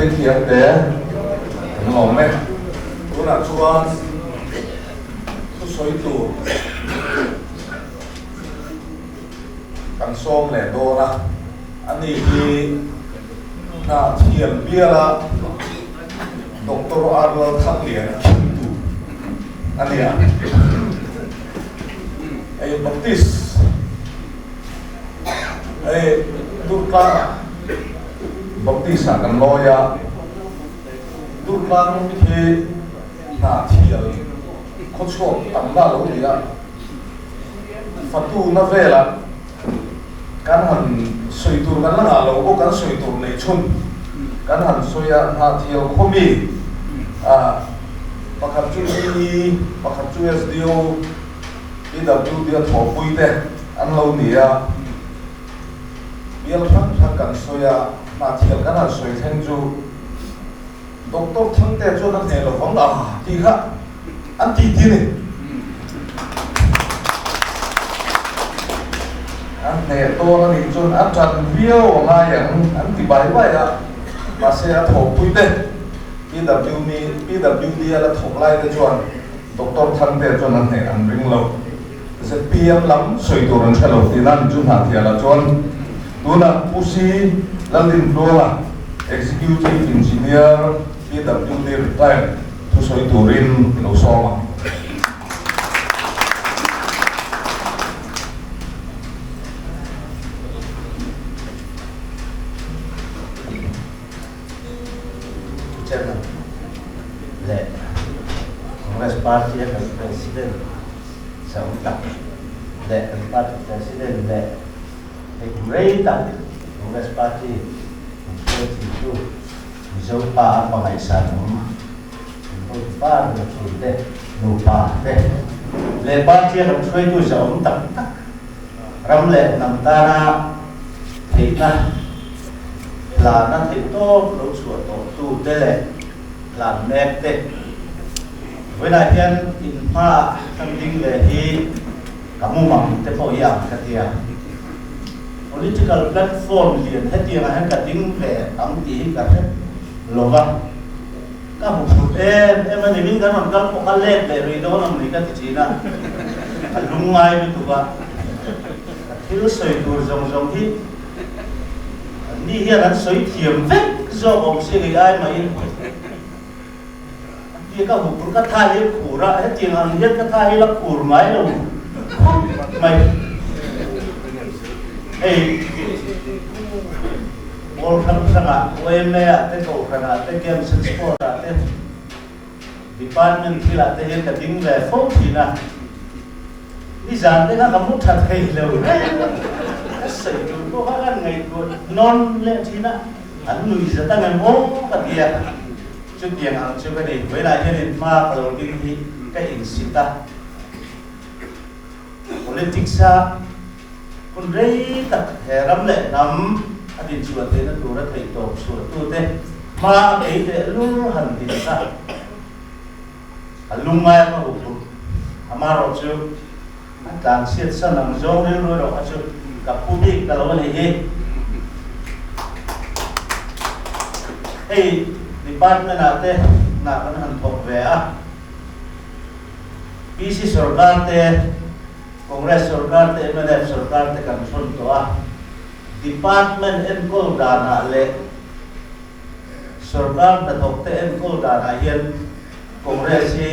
đi thiệt để ngủ mẹ tôi là chuan tôi soi tủ càng xôm lẻ đô ra anh ấy thì na thiền bia là Dr. Arnold thăng liền tủ anh ấy à ấy Baptist ấy Durkla Baptist à cần lo ya Durkla thì na thiền khó chốt tầm ra lâu đi à phát tu na về là kan han soi tur kan la lo ko kan soi tur nei chun kan han soya ha thiau khomi pakhat chu ni pakhat chu SDO PW dia thopui te an lo ni a bial thang kan soya na thiau kan han soi theng chu doctor thang te chu na ne lo phang da ti kha an ti ni anh này tôi là những chuyện anh chọn video mà những anh thì bài vậy à mà sẽ thổ quy định PWD là thổ lại cái chuyện doctor thân thể cho anh này anh bring lâu sẽ PM lắm soi tôi anh sẽ lâu thì anh chúng ta thì là chuyện tôi là Pusi là linh pro là executive engineer PWD retire tôi soi tôi rin lâu sau mà Party as president, some the party president the great Congress Party in 22 so pa pangai san pa de no pa de le party am three tu so tak ram le nam ta na thi na la na thi to lo chu to tu de le la nek de với đại hiện in pha tâm linh về thì kamu mang te po ya katia political platform liền hết tiền hay cả tính về ông tí cả hết lova các hộp em anh mình cái làm các có lên để rồi đó làm gì cái gì na lung ngay với tụi bạn thiếu sợi đồ rồng thì đi hiện anh sợi thiềm vết do ông sẽ gây ai mà in dia ka hukul ka thai khura he ting ang hian ka thai la khur mai lo mai ei bol kham sanga oeme a te ko khana te game sport a te department thila te he ka ding ve fo thina ni zan te ka kamu that thei lo sai tu ko ka kan ngai ko non le thina an lui za ta ngai mo ka dia chút tiền hàng chưa cái gì với lại nhân ma đầu tiên thì cái hình sinh ta politics con rây tập hè lắm lệ lắm anh đi chuột thế nó đủ rất thầy tổ chuột tu thế ma ấy để luôn hẳn thì sao lung mai mà hụt mà rồi chứ anh đang siết sân làm dâu nên rồi chứ gặp public là lo này gì hey department ate na kan han thok ve a PC sarkar te Congress sarkar te MNF sarkar te kan sun to a department en kol dana le sarkar ta thok te en kol dana hian Congress hi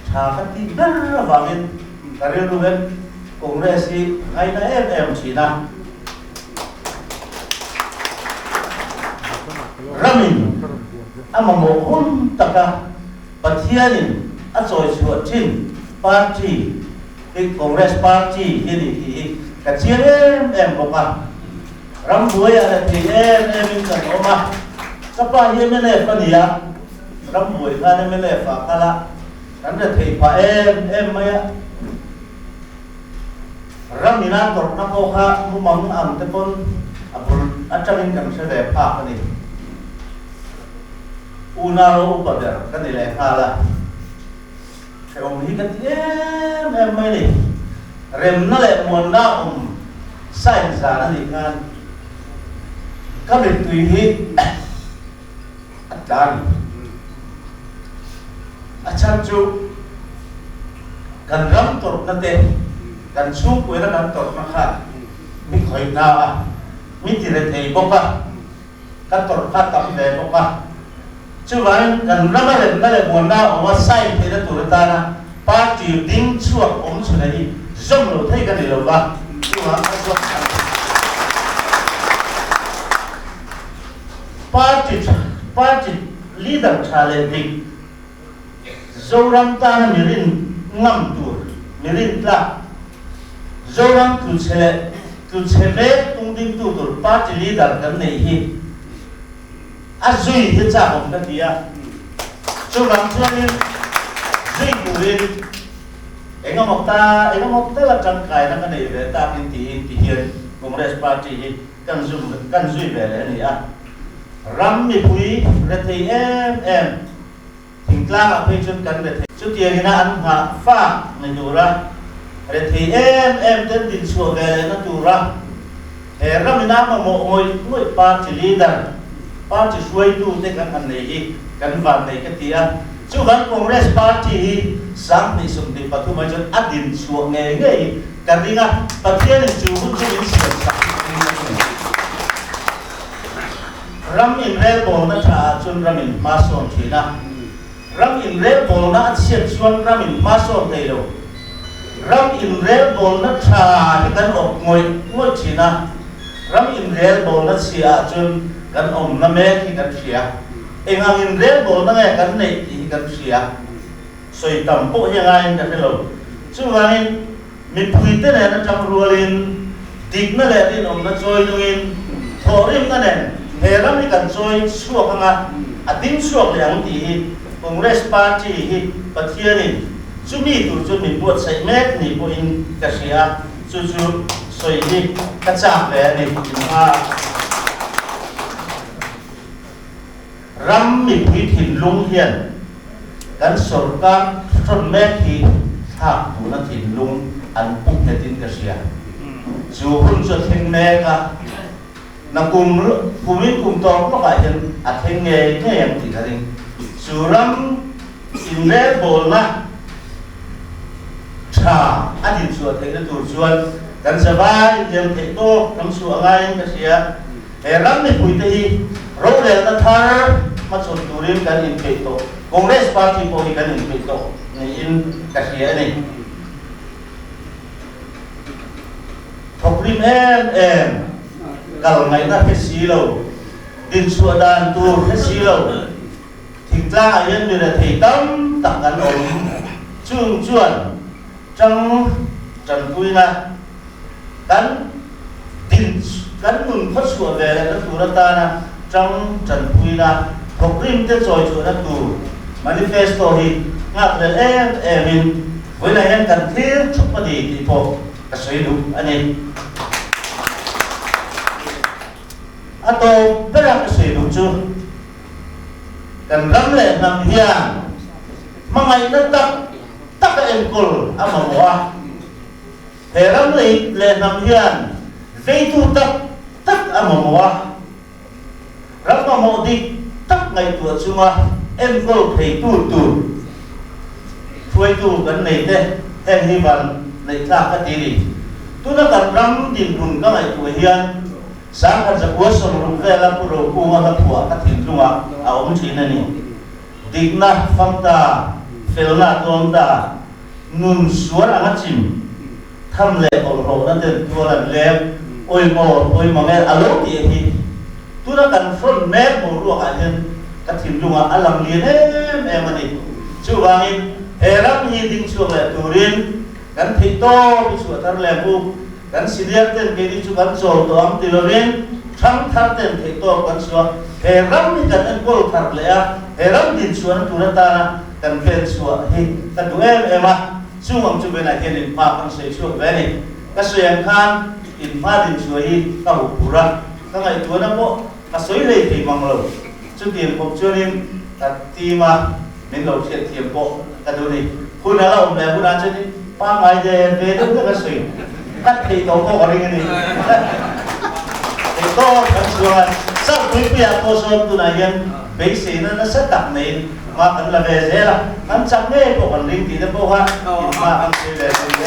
thakati dar wangin karil ruben Congress hi ai na em china ramin ama mo hun taka pathianin a choi chuat chin party cái Congress Party hi ni hi ka chiang em boka ram buai a thi em in kan oma kapa hi mene pania ram buai khan mene fa kala kan ra thei pa em maya ram ina tor na ko kha mu mang am te pon apul atangin kan se ve pa ni unaro upader kan ile khala cái ông hi cái em mấy này rem nó lại muốn na sai giả nó thì kan các định tùy hi đàn chân chú cần rắm tột nó tên cần xuống cuối nó rắm tột nó khác mình khỏi nào mình chỉ là thầy bốc các tột phát tầm về bốc chứ vậy cần rắm nó là buồn nào mà sai thì nó tụi ta na ba chỉ tính chuộc ống xuống này rong rồi thấy cái này rồi ba chứ mà ba chỉ leader challenge zoram ta na mirin ngam tu mirin la zoram tu chele tung ding tu tu ba chỉ leader kan nei hi azui hi cha hom ka dia zoram chuanin zui buin engam okta la changkai na kan nei ve ta kin ti hian congress party hi kan zui ve le ni a ram mi pui re thei em thỉnh klang a phei chun kan re thei chu tiang na an ha fa nei dura re thei em ten din chu ve na dura he ram na ma mo moi party leader party suai tu te kan an nei hi kan van nei ka tia chu kan congress party hi sang ni sum ti pathu ma chun adin chu nge nge kan ringa pathian chu hun chu in sia ram in rel bol na tha chun ram in ma son thina ram in rel bol na siat chuan ram in ma son thei lo ram in rel bol na tha ni kan op ngoi thina ram in rel bol na sia chun kan om na me ki kan sia engang in rel bol na nge kan nei ki kan sia soi tam po hi ngai kan lo chu wangin mi pui te ne na cham rualin dik na le din om na choi nuin thorim na ne he ram ni kan choi suak anga adim suak le ang ti congress party hi pathianin chumi tu chu mi buat sai mek ni po in ka sia chu soi hi ka chak le ni ma ram mi pui thin lung hian kan sarkar thon mek hi thak tu na thin lung an puk ne tin ka sia chu hun chu thing mek a na kum to ko ka hian a theng nge yang ti ka ring suram in re bol na tha adin chu thei na tur chuan kan savai yem thei to kam su angai ka sia he ram ni pui te hi ro le na thar ma chon turin kan in thei to congress party po hi kan in thei to ni in ka sia ni thoprim em kalau ngai na ke silo din suadan tu ke silo thỉnh ra ayan mi ra thei tam tak kan om chung chuan chang chan pui na kan din kan nun phot suwa ve la tu ra ta na chang chan pui na thoprim te choi chu na tu manifesto hi ngak le em với lại em cần thiết chúc mà đi thì po ka soi du ani atau berak soi du chu kan ram le nam hian mangai na tak em kul amawa he ram le nam hian vei tu tak amawa ram ma mo di tak ngai tu chunga em kul thei tu chuai tu kan nei te em hi van nei tla ka ti ri tu na kan ram din run ka ngai tu hian sang kan zakwa son rum ve la pu ro ku ma ka thua ka thin lunga a om thin ani digna famta felna tonda nun suar anga chim tham le ol ro na den tu la le oi mo me alo ti hi tu na kan front me mo ru ka hian ka thin lunga alam li em ani chu wangin heram hi ding chu le turin kan thito bi chu tar le bu kan senior ten ke di chu kan chol to am tilorin thang thar ten thito kan chu heram ni kan an kol thar le a heram din chu an tu ta kan fen chu hi kan du ema chu ngam chu be na ken in pa kan sei chu be ni ka suyan khan in pa din chu hi ka hu pura ka ngai tu na mo ka soi le ti mang lo chu tiền pok chu nin ka ti ma min lo thiet thiam po ka du ni kun ala om le kun an chu ni pa mai de ve du ka soi cắt thì tổ có cái này thì to thật sự là sắp quý vị cô sơn tu này nhân bây giờ nó sẽ đặt mình mà cần là về thế là ngắn chẳng nghe của quản lý thì nó vô hoa thì mà ăn thì về thì